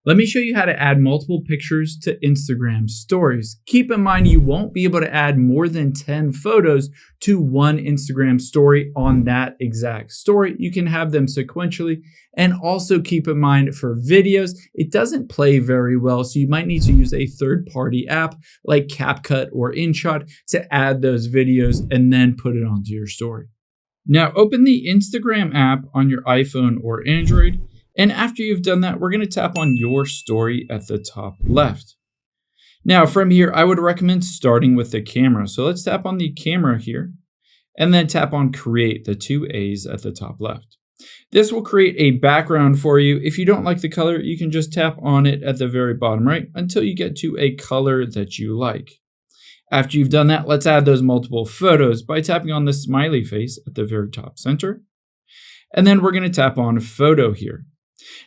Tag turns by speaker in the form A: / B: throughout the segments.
A: Let me show you how to add multiple pictures to Instagram stories. Keep in mind you won't be able to add more than 10 photos to one Instagram story on that exact story. You can have them sequentially. And also keep in mind for videos, it doesn't play very well. So you might need to use a third-party app like CapCut or InShot to add those videos and then put it onto your story. Now open the Instagram app on your iPhone or Android. And after you've done that, we're going to tap on your story at the top left. Now from here, I would recommend starting with the camera. So let's tap on the camera here and then tap on create, the two A's at the top left. This will create a background for you. If you don't like the color, you can just tap on it at the very bottom right until you get to a color that you like. After you've done that, let's add those multiple photos by tapping on the smiley face at the very top center. And then we're going to tap on photo here.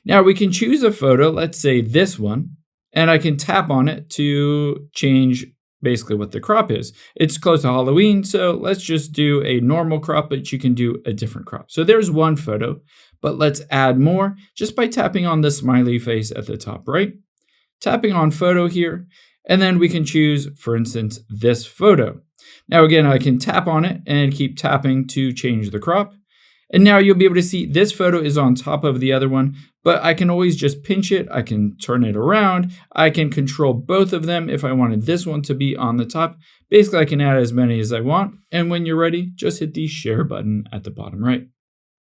A: Now we can choose a photo, let's say this one, and I can tap on it to change basically what the crop is. It's close to Halloween, so let's just do a normal crop, but you can do a different crop. So there's one photo, but let's add more just by tapping on the smiley face at the top right, tapping on photo here, and then we can choose, for instance, this photo. Now again, I can tap on it and keep tapping to change the crop. And now you'll be able to see this photo is on top of the other one, but I can always just pinch it. I can turn it around. I can control both of them if I wanted this one to be on the top. Basically, I can add as many as I want. And when you're ready, just hit the share button at the bottom right.